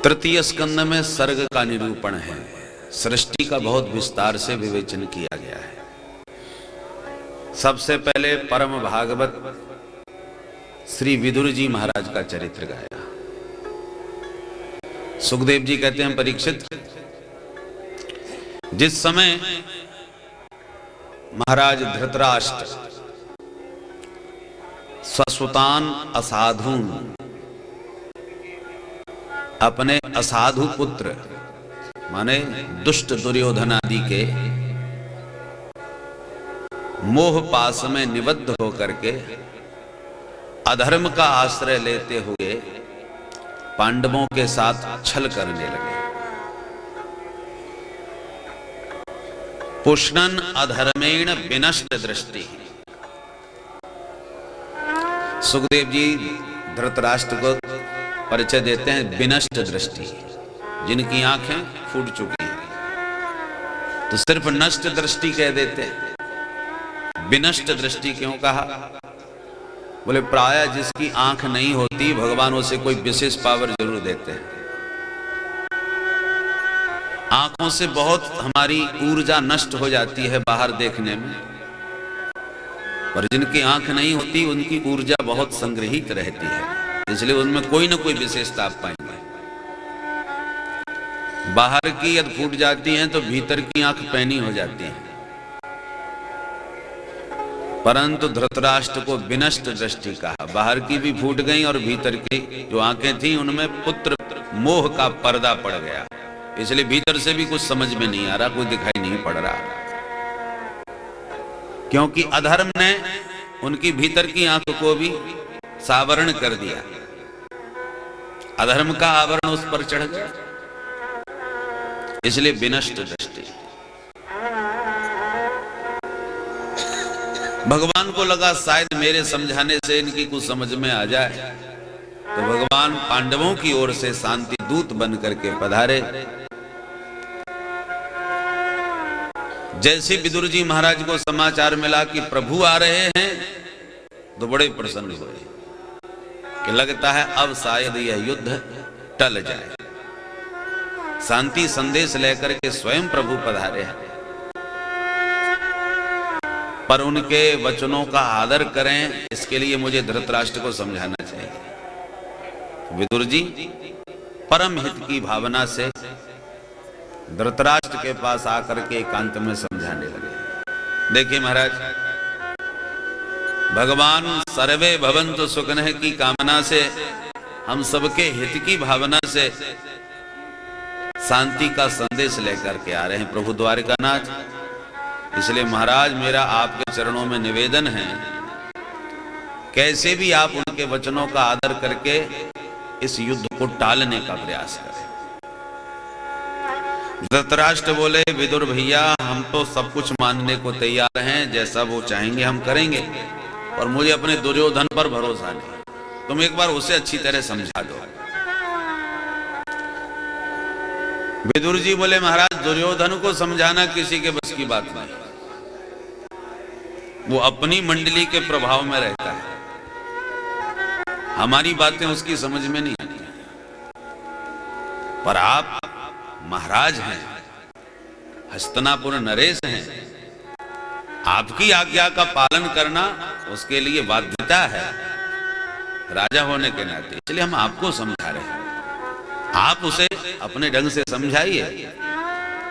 तृतीय स्कंद में सर्ग का निरूपण है। सृष्टि का बहुत विस्तार से विवेचन किया गया है। सबसे पहले परम भागवत श्री विदुर जी महाराज का चरित्र गाया। सुखदेव जी कहते हैं, परीक्षित, जिस समय महाराज धृतराष्ट्र स्वसुतान असाधून अपने असाधु पुत्र माने दुष्ट दुर्योधन आदि के मोह पास में निबद्ध होकर के अधर्म का आश्रय लेते हुए पांडवों के साथ छल करने लगे। पुष्णन अधर्मेण विनष्ट दृष्टि। सुखदेव जी धृतराष्ट्र को परिचय देते हैं विनष्ट दृष्टि, जिनकी आंखें फूट चुकी हैं। तो सिर्फ नष्ट दृष्टि कह देते हैं, विनष्ट दृष्टि क्यों कहा? बोले प्राय जिसकी आंख नहीं होती भगवान उसे कोई विशेष पावर जरूर देते हैं। आंखों से बहुत हमारी ऊर्जा नष्ट हो जाती है बाहर देखने में, पर जिनकी आंख नहीं होती उनकी ऊर्जा बहुत संग्रहित रहती है, इसलिए उनमें कोई ना कोई विशेषता आप पाएंगे। बाहर की यदि फूट जाती हैं तो भीतर की आंख पैनी हो जाती है। परंतु धृतराष्ट्र को विनष्ट दृष्टि कहा। बाहर की भी फूट गई और भीतर की जो आंखें थी उनमें पुत्र मोह का पर्दा पड़ गया, इसलिए भीतर से भी कुछ समझ में नहीं आ रहा, कुछ दिखाई नहीं पड़ रहा, क्योंकि अधर्म ने उनकी भीतर की आंख को भी सावरण कर दिया। अधर्म का आवरण उस पर चढ़ गया, इसलिए विनष्ट दृष्टि। भगवान को लगा शायद मेरे समझाने से इनकी कुछ समझ में आ जाए, तो भगवान पांडवों की ओर से शांति दूत बन करके पधारे। जैसे विदुर जी महाराज को समाचार मिला कि प्रभु आ रहे हैं तो बड़े प्रसन्न हुए कि लगता है अब शायद यह युद्ध टल जाए। शांति संदेश लेकर के स्वयं प्रभु पधारे हैं, पर उनके वचनों का आदर करें, इसके लिए मुझे धृतराष्ट्र को समझाना चाहिए। विदुर जी परम हित की भावना से धृतराष्ट्र के पास आकर के एकांत में समझाने लगे। देखिए महाराज, भगवान सर्वे भवन्तु सुखिनः की कामना से, हम सबके हित की भावना से शांति का संदेश लेकर के आ रहे हैं प्रभु द्वारिकानाथ। इसलिए महाराज मेरा आपके चरणों में निवेदन है, कैसे भी आप उनके वचनों का आदर करके इस युद्ध को टालने का प्रयास करें। धृतराष्ट्र बोले, विदुर भैया हम तो सब कुछ मानने को तैयार हैं, जैसा वो चाहेंगे हम करेंगे, और मुझे अपने दुर्योधन पर भरोसा नहीं, तुम एक बार उसे अच्छी तरह समझा दो। विदुर जी बोले, महाराज दुर्योधन को समझाना किसी के बस की बात नहीं, वो अपनी मंडली के प्रभाव में रहता है, हमारी बातें उसकी समझ में नहीं आती। पर आप महाराज हैं, हस्तिनापुर नरेश हैं, आपकी आज्ञा का पालन करना उसके लिए बाध्यता है राजा होने के नाते, इसलिए हम आपको समझा रहे हैं, आप उसे अपने ढंग से समझाइए।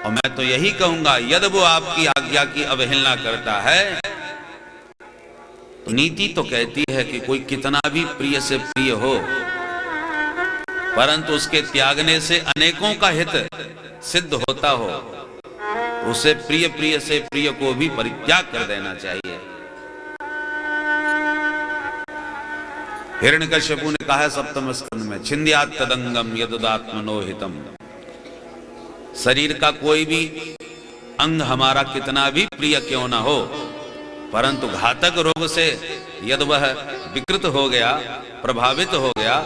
और मैं तो यही कहूंगा, यदि वो आपकी आज्ञा की अवहेलना करता है तो नीति तो कहती है कि कोई कितना भी प्रिय से प्रिय हो, परंतु उसके त्यागने से अनेकों का हित सिद्ध होता हो, उसे प्रिय प्रिय से प्रिय को भी परित्याग कर देना चाहिए। हिरण्यकश्यपु ने कहा सप्तम स्कंद में, छिन्द्यात् तदंगम यदुदात्मनो हितम। शरीर का कोई भी अंग हमारा कितना भी प्रिय क्यों ना हो, परंतु घातक रोग से यदि वह विकृत हो गया, प्रभावित हो गया,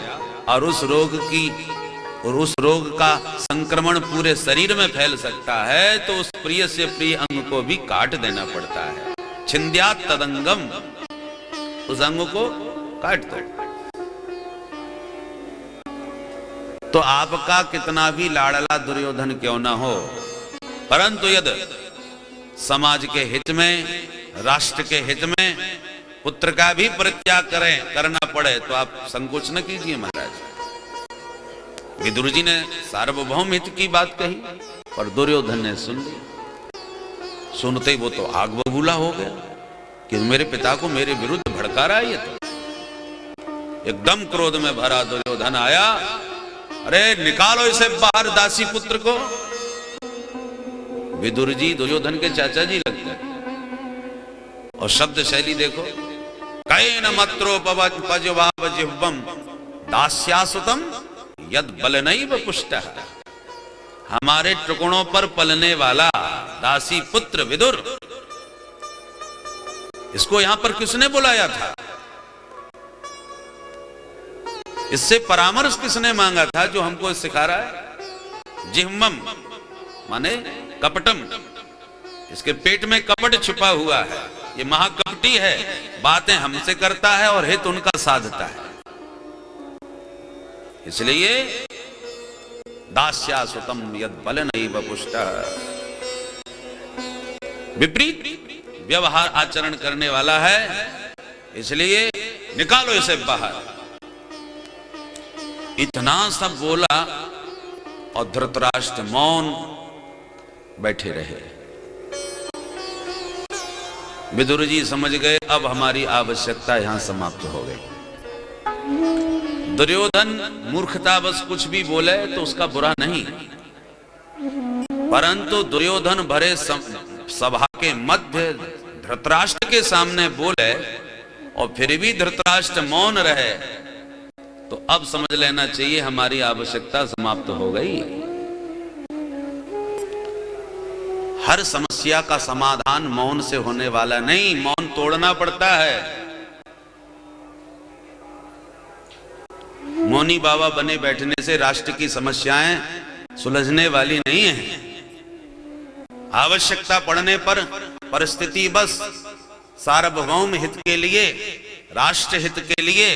और उस रोग का संक्रमण पूरे शरीर में फैल सकता है, तो उस प्रिय से प्रिय अंग को भी काट देना पड़ता है। छिन्द्यात् तदंगम, उस अंग को काट दो। तो आपका कितना भी लाडला दुर्योधन क्यों ना हो, परंतु यदि समाज के हित में, राष्ट्र के हित में पुत्र का भी परित्याग करना पड़े तो आप संकोच न कीजिए महाराज। विदुर जी ने सार्वभौम हित की बात कही और दुर्योधन ने सुन ली। सुनते ही वो तो आग बबूला हो गया कि मेरे पिता को मेरे विरुद्ध भड़का रहा है ये तो। एकदम क्रोध में भरा दुर्योधन आया, अरे निकालो इसे बाहर दासी पुत्र को। विदुर जी दुर्योधन के चाचा जी लगते हैं और शब्द शैली देखो, कैन मत्रोपजवाव जिह्वम दास्यासुतम यद बलनैव पुष्टः। हमारे टुकड़ों पर पलने वाला दासी पुत्र विदुर, इसको यहां पर किसने बुलाया था? इससे परामर्श किसने मांगा था जो हमको सिखा रहा है? जिह्वम माने कपटम, इसके पेट में कपट छुपा हुआ है, ये महाकपटी है, बातें हमसे करता है और हित उनका साधता है। इसलिए दास्यासुतम यद बलनैव पुष्टः, विपरीत व्यवहार आचरण करने वाला है, इसलिए निकालो इसे बाहर। इतना सब बोला और धृतराष्ट्र मौन बैठे रहे। विदुर जी समझ गए अब हमारी आवश्यकता यहां समाप्त हो गई। दुर्योधन मूर्खतावश कुछ भी बोले तो उसका बुरा नहीं, परंतु दुर्योधन भरे सभा के मध्य धृतराष्ट्र के सामने बोले और फिर भी धृतराष्ट्र मौन रहे, तो अब समझ लेना चाहिए हमारी आवश्यकता समाप्त हो गई। हर समस्या का समाधान मौन से होने वाला नहीं, मौन तोड़ना पड़ता है। मौनी बाबा बने बैठने से राष्ट्र की समस्याएं सुलझने वाली नहीं है। आवश्यकता पड़ने पर परिस्थिति बस सार्वभौम हित के लिए, राष्ट्र हित के लिए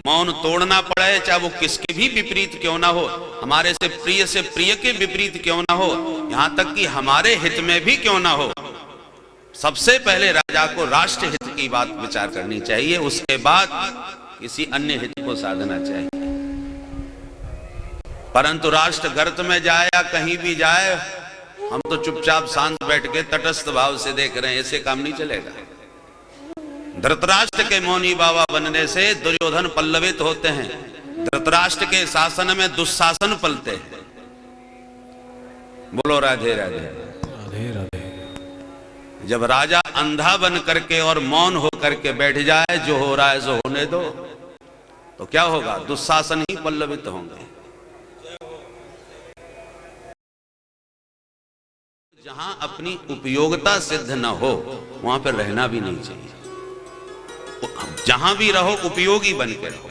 मौन तोड़ना पड़े, चाहे वो किसके भी विपरीत क्यों ना हो, हमारे से प्रिय के विपरीत क्यों ना हो, यहां तक कि हमारे हित में भी क्यों ना हो, सबसे पहले राजा को राष्ट्र हित की बात विचार करनी चाहिए, उसके बाद किसी अन्य हित को साधना चाहिए। परंतु राष्ट्र गर्त में जाए या कहीं भी जाए, हम तो चुपचाप शांत बैठ के तटस्थ भाव से देख रहे हैं, ऐसे काम नहीं चलेगा। धृतराष्ट्र के मौनी बाबा बनने से दुर्योधन पल्लवित होते हैं, धृतराष्ट्र के शासन में दुशासन पलते हैं। बोलो राधे राधे राधे राधे। जब राजा अंधा बन करके और मौन हो करके बैठ जाए, जो हो रहा है सो होने दो, तो क्या होगा? दुशासन ही पल्लवित होंगे। जहां अपनी उपयोगिता सिद्ध न हो वहां पर रहना भी नहीं चाहिए। जहां भी रहो उपयोगी बन के रहो।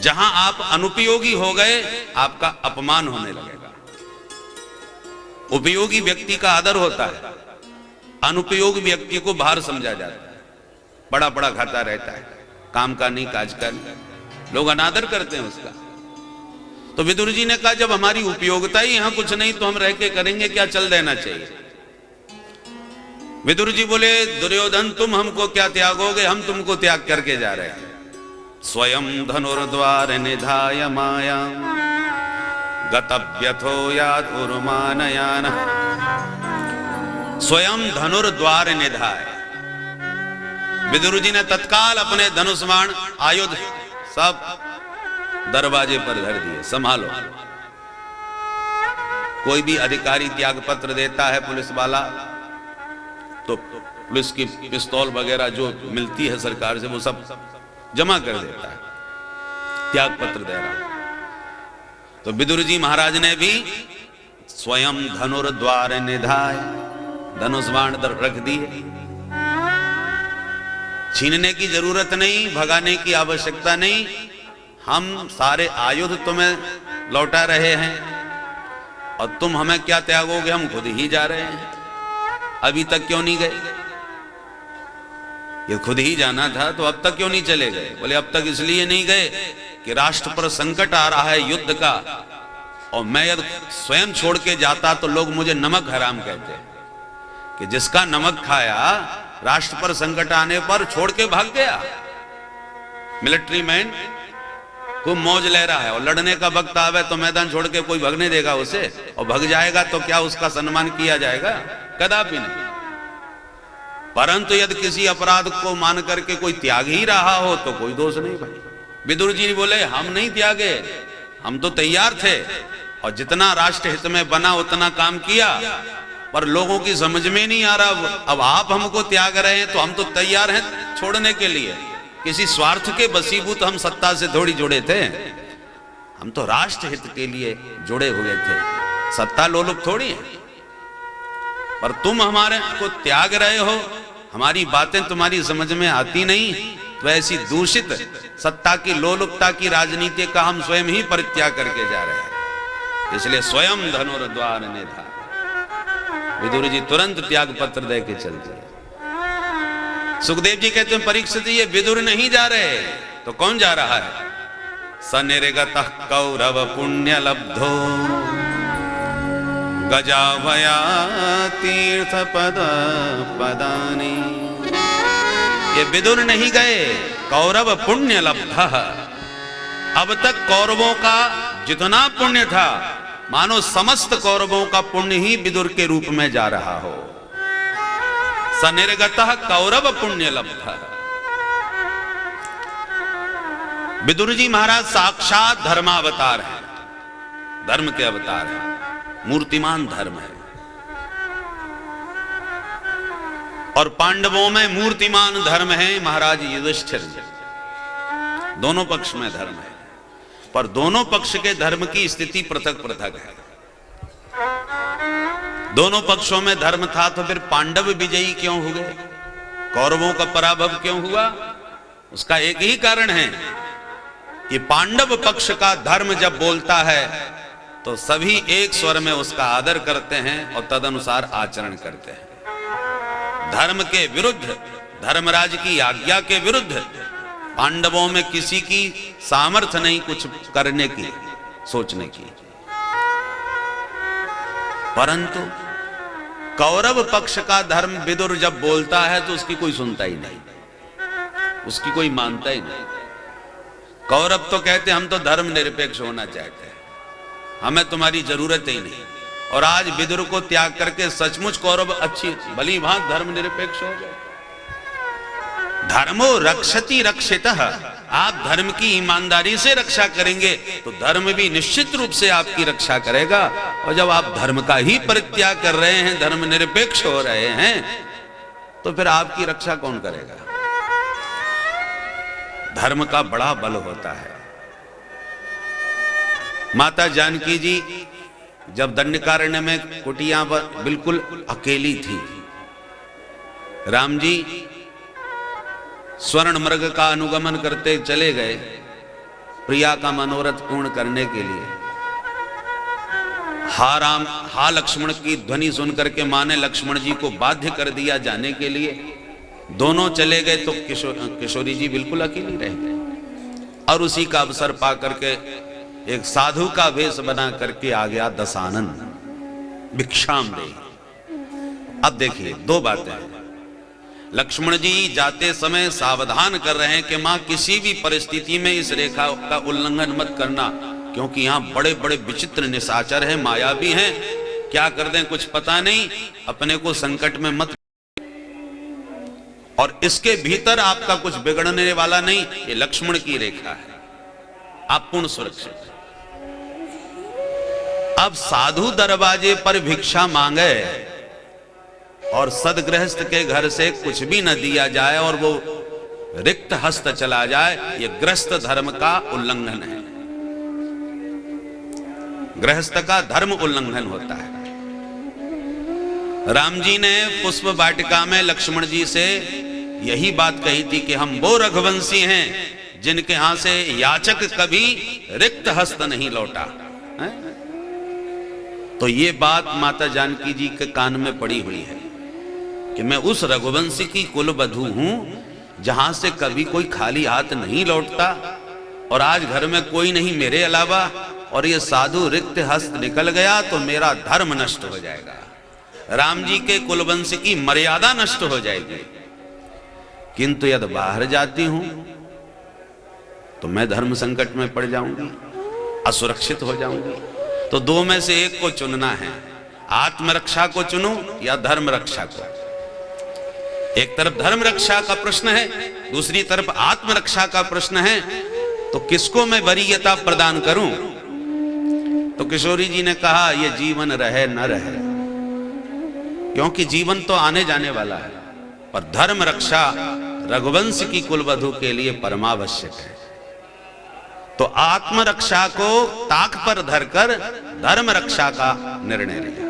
जहां आप अनुपयोगी हो गए आपका अपमान होने लगेगा। उपयोगी व्यक्ति का आदर होता है, अनुपयोगी व्यक्ति को बाहर समझा जाता है, बड़ा बड़ा खाता रहता है, काम का नहीं काज का नहीं, लोग अनादर करते हैं उसका। तो विदुर जी ने कहा जब हमारी उपयोगिता ही यहां कुछ नहीं तो हम रह के करेंगे क्या, चल देना चाहिए। विदुर जी बोले दुर्योधन तुम हमको क्या त्यागोगे, हम तुमको त्याग करके जा रहे हैं। स्वयं धनुर्द्वार निधाय माया गतव्यथो याद उर्मानयान। स्वयं धनुर्द्वार निधाय, विदुर जी ने तत्काल अपने धनुष बाण आयुध सब दरवाजे पर धर दिए, संभालो। कोई भी अधिकारी त्याग पत्र देता है पुलिस वाला, तो पुलिस की पिस्तौल वगैरह जो मिलती है सरकार से वो सब जमा कर देता है, त्याग पत्र दे रहा हूं। तो विदुर जी महाराज ने भी स्वयं धनुर्द्वार निधाय, धनुष बाण रख दिए। छीनने की जरूरत नहीं, भगाने की आवश्यकता नहीं, हम सारे आयुध तुम्हें लौटा रहे हैं और तुम हमें क्या त्यागोगे, हम खुद ही जा रहे हैं। अभी तक क्यों नहीं गए? ये खुद ही जाना था तो अब तक क्यों नहीं चले गए? बोले अब तक इसलिए नहीं गए कि राष्ट्र पर संकट आ रहा है युद्ध का, और मैं यदि स्वयं छोड़ के जाता तो लोग मुझे नमक हराम कहते, कि जिसका नमक खाया राष्ट्र पर संकट आने पर छोड़ के भाग गया। मिलिट्री मैन खूब मौज ले रहा है और लड़ने का वक्त आवे तो मैदान छोड़ के कोई भगने देगा उसे, और भग जाएगा तो क्या उसका सम्मान किया जाएगा? कदापि नहीं। परंतु यदि किसी अपराध को मान करके कोई त्याग ही रहा हो तो कोई दोष नहीं भाई। विदुर जी बोले हम नहीं त्यागे, हम तो तैयार थे और जितना राष्ट्र हित में बना उतना काम किया, पर लोगों की समझ में नहीं आ रहा। अब आप हमको त्याग रहे हैं तो हम तो तैयार हैं छोड़ने के लिए। किसी स्वार्थ के बसीबूत हम सत्ता से थोड़ी जुड़े थे, हम तो राष्ट्र हित के लिए जुड़े हुए थे, सत्ता लोलुप थोड़ी है। पर तुम हमारे को त्याग रहे हो, हमारी बातें तुम्हारी समझ में आती नहीं, तो ऐसी दूषित सत्ता की लोलुपता की राजनीति का हम स्वयं ही परित्याग करके जा रहे हैं। इसलिए स्वयं धनुर्द्वार ने था। विदुर जी तुरंत त्याग पत्र दे के चल दिए। सुखदेव जी कहते हैं परीक्षित ये विदुर नहीं जा रहे तो कौन जा रहा है? सनिर्गतः कौरव पुण्य लब्धो गजाभया तीर्थ पद पदानी। ये विदुर नहीं गए, कौरव पुण्य लब्धः। अब तक कौरवों का जितना पुण्य था मानो समस्त कौरवों का पुण्य ही विदुर के रूप में जा रहा हो। सनिर्गतः कौरव पुण्य लब्धः। विदुर जी महाराज साक्षात धर्मावतार है, धर्म के अवतार है, मूर्तिमान धर्म है। और पांडवों में मूर्तिमान धर्म है महाराज युधिष्ठिर। दोनों पक्ष में धर्म है, पर दोनों पक्ष के धर्म की स्थिति पृथक पृथक है। दोनों पक्षों में धर्म था तो फिर पांडव विजयी क्यों हुए, कौरवों का पराभव क्यों हुआ? उसका एक ही कारण है कि पांडव पक्ष का धर्म जब बोलता है तो सभी एक स्वर में उसका आदर करते हैं और तदनुसार आचरण करते हैं। धर्म के विरुद्ध, धर्मराज की आज्ञा के विरुद्ध पांडवों में किसी की सामर्थ्य नहीं कुछ करने की, सोचने की। परंतु कौरव पक्ष का धर्म विदुर जब बोलता है तो उसकी कोई सुनता ही नहीं, उसकी कोई मानता ही नहीं। कौरव तो कहते हम तो धर्म निरपेक्ष होना चाहते हैं, हमें तुम्हारी जरूरत ही नहीं। और आज विदुर को त्याग करके सचमुच कौरव अच्छी भली भांति धर्म निरपेक्ष हो गए। धर्मो रक्षति रक्षितः। आप धर्म की ईमानदारी से रक्षा करेंगे तो धर्म भी निश्चित रूप से आपकी रक्षा करेगा। और जब आप धर्म का ही परित्याग कर रहे हैं, धर्म निरपेक्ष हो रहे हैं, तो फिर आपकी रक्षा कौन करेगा? धर्म का बड़ा बल होता है। माता जानकी जी जब दंडकारण्य में कुटिया पर बिल्कुल अकेली थी, राम जी स्वर्ण मृग का अनुगमन करते चले गए प्रिया का मनोरथ पूर्ण करने के लिए। हा राम हा लक्ष्मण की ध्वनि सुनकर के मां ने लक्ष्मण जी को बाध्य कर दिया जाने के लिए। दोनों चले गए तो किशोरी जी बिल्कुल अकेली रह गई। और उसी का अवसर पा करके एक साधु का वेश बना करके आ गया दशानन भिक्षाम दे। अब देखिए दो बातें हैं। लक्ष्मण जी जाते समय सावधान कर रहे हैं कि मां किसी भी परिस्थिति में इस रेखा का उल्लंघन मत करना, क्योंकि यहां बड़े बड़े विचित्र निशाचर हैं, मायावी हैं, क्या कर दें कुछ पता नहीं, अपने को संकट में मत। और इसके भीतर आपका कुछ बिगड़ने वाला नहीं, ये लक्ष्मण की रेखा है, आप पूर्ण सुरक्षित। अब साधु दरवाजे पर भिक्षा मांगे और सदगृहस्थ के घर से कुछ भी न दिया जाए और वो रिक्त हस्त चला जाए, ये गृहस्थ धर्म का उल्लंघन है। गृहस्थ का धर्म उल्लंघन होता है। राम जी ने पुष्प वाटिका में लक्ष्मण जी से यही बात कही थी कि हम वो रघुवंशी हैं जिनके यहां से याचक कभी रिक्त हस्त नहीं लौटा है? तो ये बात माता जानकी जी के कान में पड़ी हुई है कि मैं उस रघुवंशी की कुल वधू हूं जहां से कभी कोई खाली हाथ नहीं लौटता। और आज घर में कोई नहीं मेरे अलावा, और ये साधु रिक्त हस्त निकल गया तो मेरा धर्म नष्ट हो जाएगा, राम जी के कुलवंश की मर्यादा नष्ट हो जाएगी। किंतु यदि बाहर जाती हूं तो मैं धर्म संकट में पड़ जाऊंगी, असुरक्षित हो जाऊंगी। तो दो में से एक को चुनना है, आत्मरक्षा को चुनो या धर्म रक्षा को। एक तरफ धर्म रक्षा का प्रश्न है, दूसरी तरफ आत्मरक्षा का प्रश्न है, तो किसको मैं वरीयता प्रदान करूं? तो किशोरी जी ने कहा ये जीवन रहे न रहे, क्योंकि जीवन तो आने जाने वाला है, पर धर्म रक्षा रघुवंश की कुलवधू के लिए परमावश्यक है। तो आत्मरक्षा को ताक पर धरकर धर्म रक्षा का निर्णय लिया।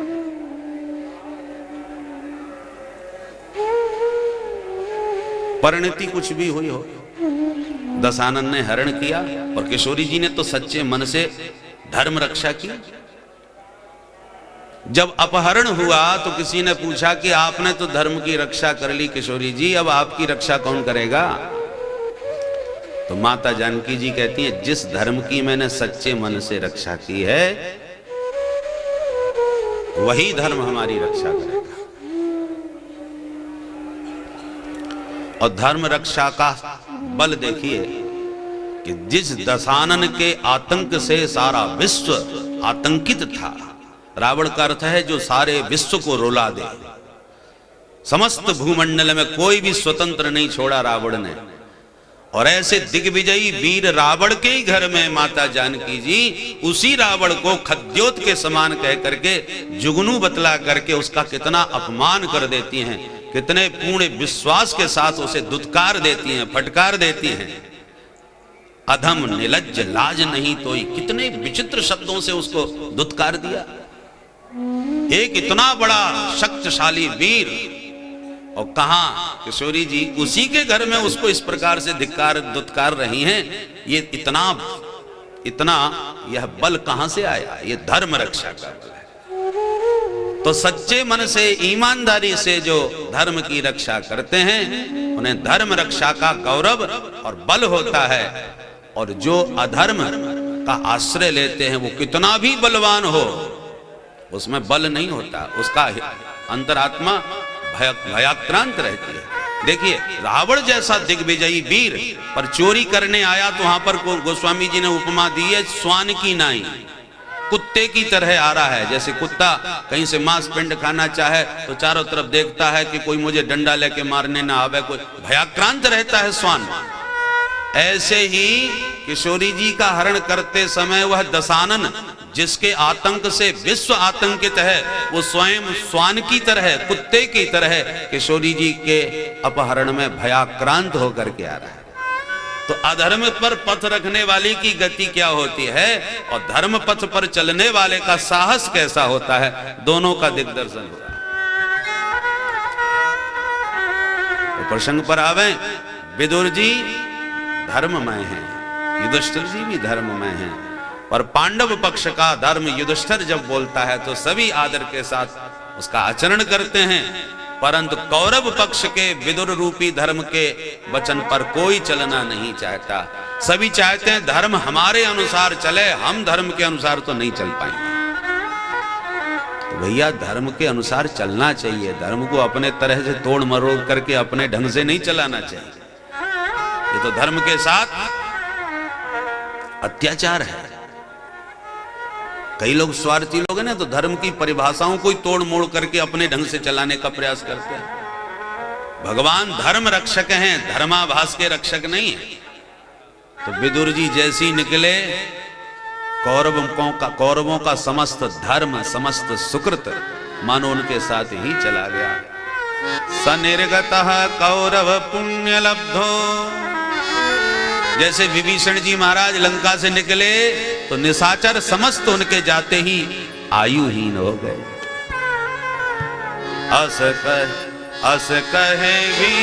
परिणति कुछ भी हुई हो, दशानन ने हरण किया और किशोरी जी ने तो सच्चे मन से धर्म रक्षा की। जब अपहरण हुआ तो किसी ने पूछा कि आपने तो धर्म की रक्षा कर ली किशोरी जी, अब आपकी रक्षा कौन करेगा? तो माता जानकी जी कहती हैं, जिस धर्म की मैंने सच्चे मन से रक्षा की है वही धर्म हमारी रक्षा करेगा। और धर्म रक्षा का बल देखिए कि जिस दशानन के आतंक से सारा विश्व आतंकित था, रावण का अर्थ है जो सारे विश्व को रुला दे, समस्त भूमंडल में कोई भी स्वतंत्र नहीं छोड़ा रावण ने। और ऐसे दिग्विजयी वीर रावण के ही घर में माता जानकी जी उसी रावण को खद्योत के समान कह करके जुगनू बतला करके उसका कितना अपमान कर देती हैं, कितने पूर्ण विश्वास के साथ उसे दुत्कार देती हैं, फटकार देती हैं। अधम निलज्ज लाज नहीं तोई, कितने विचित्र शब्दों से उसको दुत्कार दिया। एक इतना बड़ा शक्तिशाली वीर, और कहा किशोरी जी उसी के घर में उसको इस प्रकार से धिक्कार दुत्कार रही हैं। ये इतना यह बल कहां से आया? ये धर्म रक्षा का बल है। तो सच्चे मन से ईमानदारी से जो धर्म की रक्षा करते हैं उन्हें धर्म रक्षा का गौरव और बल होता है। और जो अधर्म का आश्रय लेते हैं वो कितना भी बलवान हो, उसमें बल नहीं होता, उसका अंतरात्मा भयाक्रांत रहती है। देखिए रावण जैसा दिग्विजयी वीर पर चोरी करने आया तो वहां पर गोस्वामी जी ने उपमा दी है श्वान की नाई, कुत्ते की तरह आ रहा है। जैसे कुत्ता कहीं से मांस पिंड खाना चाहे तो चारों तरफ देखता है कि कोई मुझे डंडा लेके मारने ना आवे, कोई भयाक्रांत रहता है श्वान। ऐसे ही किशोरी जी का हरण करते समय वह दशानन जिसके आतंक से विश्व आतंकित है, वो स्वयं श्वान की तरह, कुत्ते की तरह किशोरी जी के अपहरण में भयाक्रांत होकर के आ रहा है। तो अधर्म पर पथ रखने वाले की गति क्या होती है और धर्म पथ पर चलने वाले का साहस कैसा होता है, दोनों का दिग्दर्शन होता है। तो प्रसंग पर आवे, विदुर जी धर्ममय हैं, युधिष्ठिर जी भी धर्ममय हैं, पर पांडव पक्ष का धर्म युधिष्ठिर जब बोलता है तो सभी आदर के साथ उसका आचरण करते हैं, परंतु कौरव पक्ष के विदुर रूपी धर्म के वचन पर कोई चलना नहीं चाहता। सभी चाहते हैं धर्म हमारे अनुसार चले, हम धर्म के अनुसार तो नहीं चल पाएंगे। तो भैया धर्म के अनुसार चलना चाहिए, धर्म को अपने तरह से तोड़ मरोड़ करके अपने ढंग से नहीं चलाना चाहिए। ये तो धर्म के साथ अत्याचार है। कई लोग स्वार्थी लोग हैं ना, तो धर्म की परिभाषाओं को ही तोड़ मोड़ करके अपने ढंग से चलाने का प्रयास करते हैं। भगवान धर्म रक्षक हैं, धर्माभास के रक्षक नहीं है। तो विदुर जी जैसी निकले, कौरवों का समस्त धर्म समस्त सुकृत मानो उनके साथ ही चला गया। सनिर्गतः कौरव पुण्य लब्धो, जैसे विभीषण जी महाराज लंका से निकले तो निशाचर समस्त उनके जाते ही आयुहीन हो गए। अस कहे भी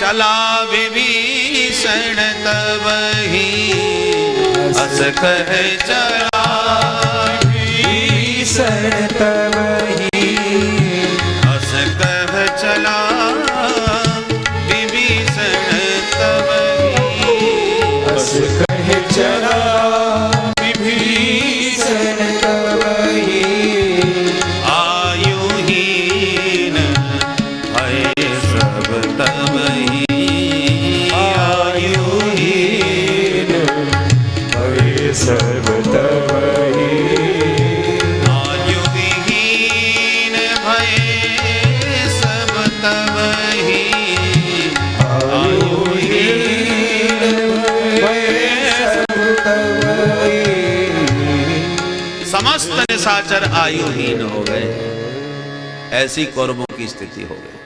चला विभीषण तबहि, अस कहे चला विभीषण तबहि, अस कहे चला विभीषण तबहि, अस समस्त निशाचर आयुहीन हो गए। ऐसी कौरवों की स्थिति हो गई।